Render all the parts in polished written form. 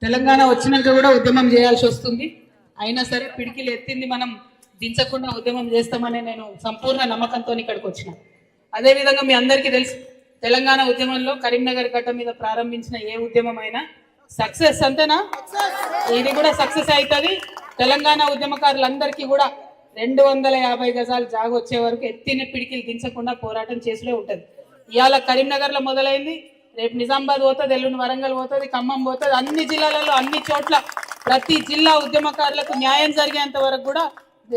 తెలంగాణ వచ్చినాక కూడా ఉద్యమం చేయాల్సి వస్తుంది. అయినా సరే పిడికిలు ఎత్తింది మనం దించకుండా ఉద్యమం చేస్తామని నేను సంపూర్ణ నమ్మకంతో ఇక్కడికి వచ్చిన. అదేవిధంగా మీ అందరికీ తెలుసు, తెలంగాణ ఉద్యమంలో కరీంనగర్ గడ్డ మీద ప్రారంభించిన ఏ ఉద్యమం అయినా సక్సెస్ అంతేనా? ఇది కూడా సక్సెస్ అవుతుంది. తెలంగాణ ఉద్యమకారులందరికీ కూడా 250 గజాలు జాగ వచ్చే వరకు ఎత్తిన పిడికిలు దించకుండా పోరాటం చేసులే ఉంటుంది. ఇవాళ కరీంనగర్లో మొదలైంది, రేపు నిజామాబాద్ పోతుంది, ఎల్లుండి వరంగల్ పోతుంది, ఖమ్మం పోతుంది. అన్ని జిల్లాలలో అన్ని చోట్ల ప్రతి జిల్లా ఉద్యమకారులకు న్యాయం జరిగేంత వరకు కూడా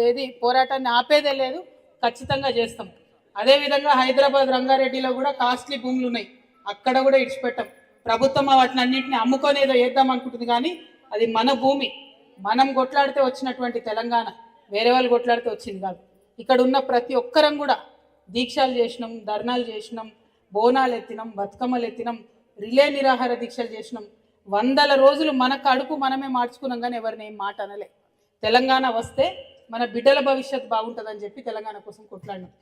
ఏది పోరాటాన్ని ఆపేదే లేదు, ఖచ్చితంగా చేస్తాం. అదేవిధంగా హైదరాబాద్ రంగారెడ్డిలో కూడా కాస్ట్లీ భూములు ఉన్నాయి, అక్కడ కూడా ఇడిచిపెట్టాం. ప్రభుత్వం వాటిని అన్నింటినీ అమ్ముకొని ఏదో చేద్దాం అనుకుంటుంది, కానీ అది మన భూమి, మనం కొట్లాడితే వచ్చినటువంటి తెలంగాణ, వేరే వాళ్ళు కొట్లాడితే వచ్చింది కాదు. ఇక్కడ ఉన్న ప్రతి ఒక్కరం కూడా దీక్షలు చేసినాం, ధర్నాలు చేసినాం, బోనాలు ఎత్తినాం, బతుకమ్మలు ఎత్తినాం, రిలే నిరాహార దీక్షలు చేసినాం. 100 రోజులు మన కడుపు మనమే మార్చుకున్నాం, కానీ ఎవరిని ఏం మాట అనలే. తెలంగాణ వస్తే మన బిడ్డల భవిష్యత్తు బాగుంటుందని చెప్పి తెలంగాణ కోసం కొట్లాడినాం.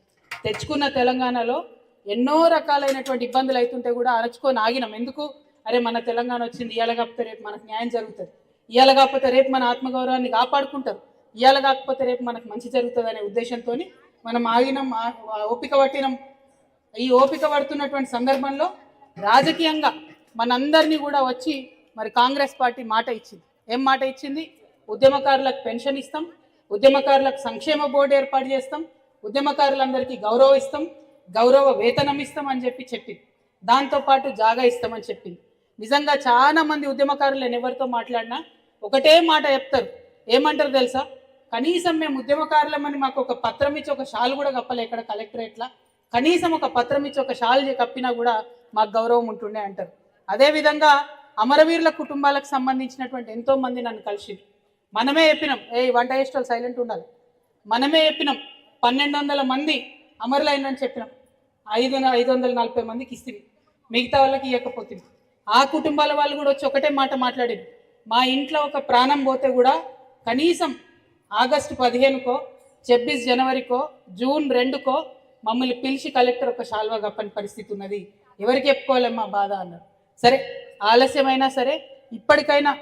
తెచ్చుకున్న తెలంగాణలో ఎన్నో రకాలైనటువంటి ఇబ్బందులు అవుతుంటే కూడా అరచుకొని ఆగినాం. ఎందుకు? అరే మన తెలంగాణ వచ్చింది, ఇవాళ కాకపోతే రేపు మనకు న్యాయం జరుగుతుంది, ఇవాళ కాకపోతే రేపు మన ఆత్మగౌరవాన్ని కాపాడుకుంటారు, ఇవాళ కాకపోతే రేపు మనకు మంచి జరుగుతుంది అనే ఉద్దేశంతో మనం ఆగినాం, ఓపిక పట్టినాం. ఈ ఓపిక పడుతున్నటువంటి సందర్భంలో రాజకీయంగా మనందరినీ కూడా వచ్చి మరి కాంగ్రెస్ పార్టీ మాట ఇచ్చింది. ఏం మాట ఇచ్చింది? ఉద్యమకారులకు పెన్షన్ ఇస్తాం, ఉద్యమకారులకు సంక్షేమ బోర్డు ఏర్పాటు చేస్తాం, ఉద్యమకారులందరికీ గౌరవం ఇస్తాం, గౌరవ వేతనం ఇస్తాం అని చెప్పింది. దాంతోపాటు జాగా ఇస్తామని చెప్పింది. నిజంగా చాలా మంది ఉద్యమకారులు నేను ఎవరితో మాట్లాడినా ఒకటే మాట చెప్తారు. ఏమంటారు తెలుసా? కనీసం మేము ఉద్యమకారులమని మాకు ఒక పత్రం ఇచ్చి ఒక షాల్ కూడా కప్పలే ఇక్కడ కలెక్టరేట్లా, కనీసం ఒక పత్రం ఇచ్చి ఒక షాల్ కప్పినా కూడా మాకు గౌరవం ఉంటుండే అంటారు. అదేవిధంగా అమరవీరుల కుటుంబాలకు సంబంధించినటువంటి ఎంతో మంది నన్ను కలిసి మనమే చెప్పినాం, వంట చేసేవాళ్ళు సైలెంట్ ఉండాలి. మనమే చెప్పినాం 1200 మంది అమరులైనని చెప్పినాం, 540 మందికి ఇస్తుంది, మిగతా వాళ్ళకి ఇవ్వకపోతుంది. ఆ కుటుంబాల వాళ్ళు కూడా వచ్చి ఒకటే మాట మాట్లాడింది, మా ఇంట్లో ఒక ప్రాణం పోతే కూడా కనీసం ఆగస్టు 15కో 26 జనవరికో జూన్ 2కో మమ్మల్ని పిలిచి కలెక్టర్ ఒక షాల్వా కప్పని పరిస్థితి ఉన్నది, ఎవరికి చెప్పుకోలేమ్మా బాధ అన్నారు. సరే, ఆలస్యమైనా సరే ఇప్పటికైనా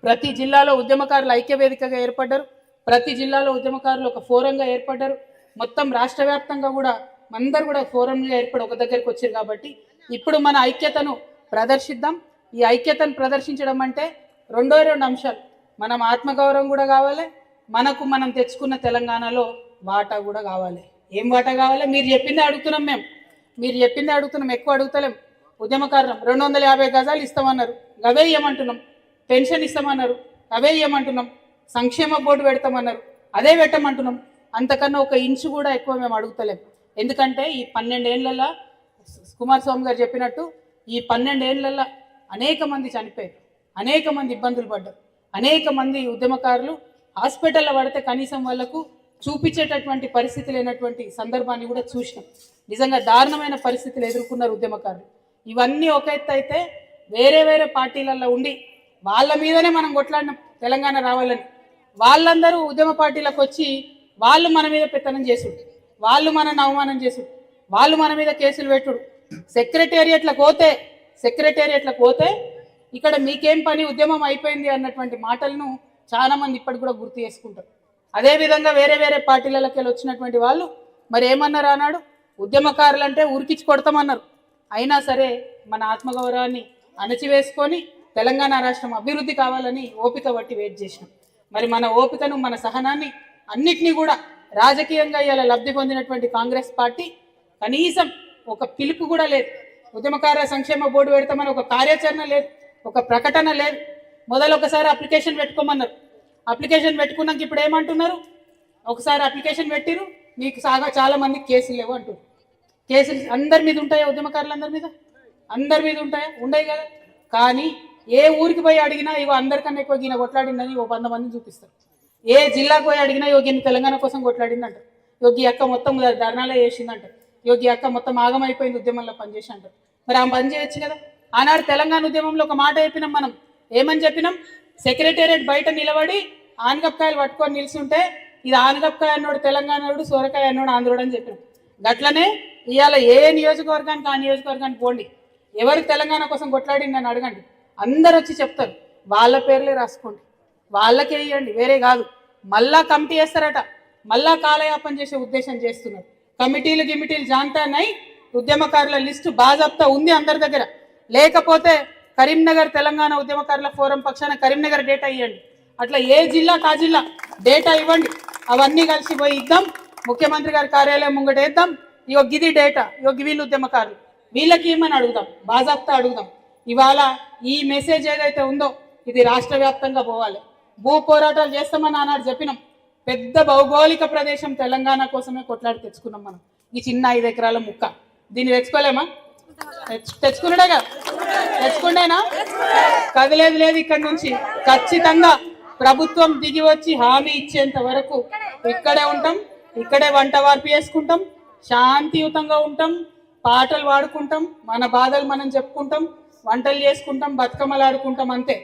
ప్రతి జిల్లాలో ఉద్యమకారులు ఐక్యవేదికగా ఏర్పడ్డారు, ప్రతి జిల్లాలో ఉద్యమకారులు ఒక ఫోరంగా ఏర్పడ్డారు. మొత్తం రాష్ట్ర వ్యాప్తంగా కూడా అందరూ కూడా ఫోరంగా ఏర్పడి ఒక దగ్గరికి వచ్చారు. కాబట్టి ఇప్పుడు మన ఐక్యతను ప్రదర్శిద్దాం. ఈ ఐక్యతను ప్రదర్శించడం అంటే 2 అంశాలు, మనం ఆత్మగౌరవం కూడా కావాలి, మనకు మనం తెచ్చుకున్న తెలంగాణలో వాటా కూడా కావాలి. ఏం వాటా కావాలి? మీరు చెప్పిందే అడుగుతున్నాం, మీరు చెప్పిందే అడుగుతున్నాం, ఎక్కువ అడుగుతలేం. ఉద్యమకారులం 250 గజాలు ఇస్తామన్నారు, అవే ఇవ్వమంటున్నాం. పెన్షన్ ఇస్తామన్నారు, అవే ఇవ్వమంటున్నాం. సంక్షేమ బోర్డు పెడతామన్నారు, అదే పెట్టమంటున్నాం. అంతకన్నా ఒక ఇంచు కూడా ఎక్కువ మేము అడుగుతలేం. ఎందుకంటే ఈ 12 ఏళ్లలో కుమారస్వామి గారు చెప్పినట్టు ఈ 12 ఏళ్లలో అనేక మంది చనిపోయారు, అనేక మంది ఇబ్బందులు పడ్డారు, అనేక మంది ఉద్యమకారులు హాస్పిటల్లో పడితే కనీసం వాళ్లకు చూపించేటటువంటి పరిస్థితి లేనటువంటి సందర్భాన్ని కూడా చూసినాం. నిజంగా దారుణమైన పరిస్థితులు ఎదుర్కొన్నారు ఉద్యమకారులు. ఇవన్నీ ఒక ఎత్తు అయితే వేరే వేరే పార్టీలలో ఉండి వాళ్ళ మీదనే మనం కొట్లాడినాం తెలంగాణ రావాలని. వాళ్ళందరూ ఉద్యమ పార్టీలకు వచ్చి వాళ్ళు మన మీద పెత్తనం చేసుడు, వాళ్ళు మనని అవమానం చేసుడు, వాళ్ళు మన మీద కేసులు పెట్టుడు. సెక్రటేరియట్లకు పోతే ఇక్కడ మీకేం పని, ఉద్యమం అయిపోయింది అన్నటువంటి మాటలను చాలా మంది ఇప్పటికి కూడా గుర్తు చేసుకుంటారు. అదేవిధంగా వేరే వేరే పార్టీలకి వచ్చినటువంటి వాళ్ళు మరి ఏమన్నారు అన్నాడు, ఉద్యమకారులంటే ఉరికించి కొడతామన్నారు. అయినా సరే మన ఆత్మగౌరవాన్ని అణచివేసుకొని తెలంగాణ రాష్ట్రం అభివృద్ధి కావాలని ఓపిక బట్టి వెయిట్ చేసినాం. మరి మన ఓపికను, మన సహనాన్ని అన్నిటినీ కూడా రాజకీయంగా ఇలా లబ్ధి పొందినటువంటి కాంగ్రెస్ పార్టీ కనీసం ఒక పిలుపు కూడా లేదు. ఉద్యమకారుల సంక్షేమ బోర్డు పెడతామని ఒక కార్యాచరణ లేదు, ఒక ప్రకటన లేదు. ఒకసారి అప్లికేషన్ పెట్టుకోమన్నారు, అప్లికేషన్ పెట్టుకున్నాక ఇప్పుడు ఏమంటున్నారు, ఒకసారి అప్లికేషన్ పెట్టిరు, మీకు చాలా మందికి కేసులు లేవు అంటారు. కేసులు అందరి మీద ఉంటాయా? ఉద్యమకారులందరి మీద, అందరి మీద ఉంటాయా? ఉండయి కదా. కానీ ఏ ఊరికి పోయి అడిగినా ఇగో అందరికన్నా ఎక్కువ ఈయన కొట్లాడిందని 100 మందిని చూపిస్తారు. ఏ జిల్లాకు పోయి అడిగినా యోగి తెలంగాణ కోసం కొట్లాడింది అంటారు, యోగి అక్క మొత్తం ధర్నాలే చేసిందంటారు, యోగి అక్క మొత్తం ఆగమైపోయింది ఉద్యమంలో పనిచేసి అంటారు. మరి ఆమె పని చేయొచ్చు కదా. ఆనాడు తెలంగాణ ఉద్యమంలో ఒక మాట చెప్పినాం మనం, ఏమని చెప్పినాం? సెక్రటేరియట్ బయట నిలబడి ఆనగపకాయలు పట్టుకొని నిల్చుంటే ఇది ఆనగపకాయ అన్నోడు తెలంగాణోడు, సోరకాయ అన్నోడు ఆంధ్రోడు అని చెప్పినాం. గట్లనే ఇవాళ ఏ నియోజకవర్గానికి ఆ నియోజకవర్గానికి పోండి, ఎవరు తెలంగాణ కోసం కొట్లాడింది అని అడగండి, అందరు వచ్చి చెప్తారు. వాళ్ళ పేర్లే రాసుకోండి, వాళ్ళకే ఇవ్వండి, వేరే కాదు. మళ్ళా కమిటీ వేస్తారట, మళ్ళా కాలయాపన చేసే ఉద్దేశం చేస్తున్నారు. కమిటీలు గిమిటీలు జాంతానై ఉద్యమకారుల లిస్టు బాజాప్తా ఉంది అందరి దగ్గర. లేకపోతే కరీంనగర్ తెలంగాణ ఉద్యమకారుల ఫోరం పక్షాన కరీంనగర్ డేటా ఇవ్వండి. అట్లా ఏ జిల్లా కా జిల్లా డేటా ఇవ్వండి, అవన్నీ కలిసి పోయి ఇద్దాం, ముఖ్యమంత్రి గారి కార్యాలయం ముంగట వేద్దాం. ఇగో గిది డేటా, ఇగో వీళ్ళు ఉద్యమకారులు, వీళ్ళకి ఏమని అడుగుదాం, బాజాప్తా అడుగుదాం. ఇవాళ ఈ మెసేజ్ ఏదైతే ఉందో ఇది రాష్ట్ర వ్యాప్తంగా పోవాలి. భూ పోరాటాలు చేస్తామని ఆనాడు చెప్పినాం. పెద్ద భౌగోళిక ప్రదేశం తెలంగాణ కోసమే కొట్లాడి తెచ్చుకున్నాం మనం. ఈ చిన్న 5 ఎకరాల ముక్క దీన్ని తెచ్చుకోలేమా? తెచ్చుకున్నాడేగా, తెచ్చుకుండేనా? కదిలేదు లేదు. ఇక్కడ నుంచి ఖచ్చితంగా ప్రభుత్వం దిగి వచ్చి హామీ ఇచ్చేంత వరకు ఇక్కడే ఉంటాం, ఇక్కడే వంట వార్పు చేసుకుంటాం, శాంతియుతంగా ఉంటాం, పాటలు పాడుకుంటాం, మన బాధలు మనం చెప్పుకుంటాం, వంటలు చేసుకుంటాం, బతుకమ్మలు ఆడుకుంటాం, అంతే.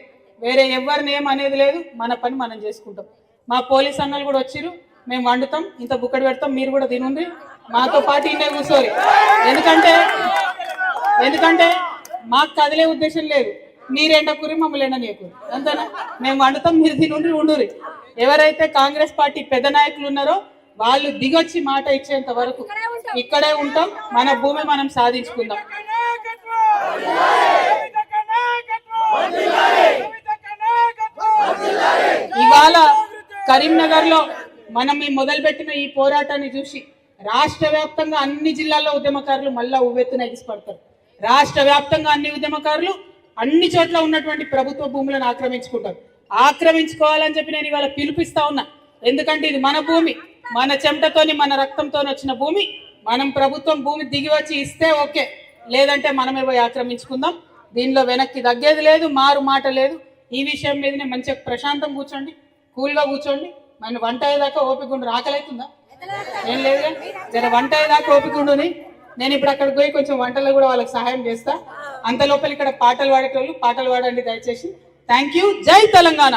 వేరే ఎవరిని ఏం అనేది లేదు, మన పని మనం చేసుకుంటాం. మా పోలీస్ అన్నలు కూడా వచ్చిర్రు, మేము వండుతాం, ఇంత బుక్కడి పెడతాం, మీరు కూడా తినుంది, మాతో పాటు ఇన్నే కూర్చోరు. ఎందుకంటే మాకు కదిలే ఉద్దేశం లేదు. మీరెండకూరి మమ్మల్ని ఎండనీయకూరి, అంతేనా? మేము వండుతాం, మీరు తినుండ్రి ఉండురి. ఎవరైతే కాంగ్రెస్ పార్టీ పెద్ద నాయకులు ఉన్నారో వాళ్ళు దిగొచ్చి మాట ఇచ్చేంత వరకు ఇక్కడే ఉంటాం, మన భూమి మనం సాధించుకుందాం. ఇవాళ కరీంనగర్ లో మనం ఈ మొదలుపెట్టిన ఈ పోరాటాన్ని చూసి రాష్ట్ర వ్యాప్తంగా అన్ని జిల్లాల్లో ఉద్యమకారులు మళ్ళా ఉవ్వెత్తున ఎగిసిపడతారు. రాష్ట్ర వ్యాప్తంగా అన్ని ఉద్యమకారులు అన్ని చోట్ల ఉన్నటువంటి ప్రభుత్వ భూములను ఆక్రమించుకుంటారు. ఆక్రమించుకోవాలని చెప్పి నేను ఇవాళ పిలుపిస్తా ఉన్నా. ఎందుకంటే ఇది మన భూమి, మన చెమటతోని మన రక్తంతో వచ్చిన భూమి. మనం ప్రభుత్వం భూమి దిగి వచ్చి ఇస్తే ఓకే, లేదంటే మనమే పోయి ఆక్రమించుకుందాం. దీనిలో వెనక్కి తగ్గేది లేదు, మారు మాట లేదు. ఈ విషయం మీదనే మంచిగా ప్రశాంతం కూర్చోండి, కూల్గా కూర్చోండి. మన వంట అయ్యేదాకా ఓపిక ఉండు. ఆకలైతుందా? ఏం లేదు, జర వంట అయ్యేదాకా ఓపిక ఉండుని. నేను ఇప్పుడు అక్కడికి పోయి కొంచెం వంటలో కూడా వాళ్ళకి సహాయం చేస్తా. అంత లోపల ఇక్కడ పాటలు పాడేటోళ్ళు పాటలు పాడండి దయచేసి. Thank you. జై తెలంగాణ,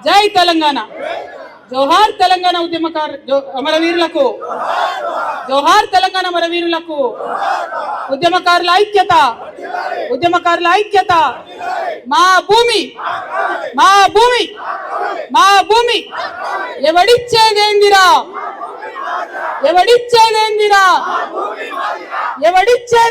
జై తెలంగాణ. జోహార్ తెలంగాణ అమరవీరులకు, జోహార్ తెలంగాణ అమరవీరులకు. ఉద్యమకారుల ఐక్యత, ఉద్యమకారుల ఐక్యత. మా భూమి, మా భూమి, మా భూమి ఎవడిచ్చేదేందిరా, ఎవడిచ్చేదేందిరా, ఎవడిచ్చేది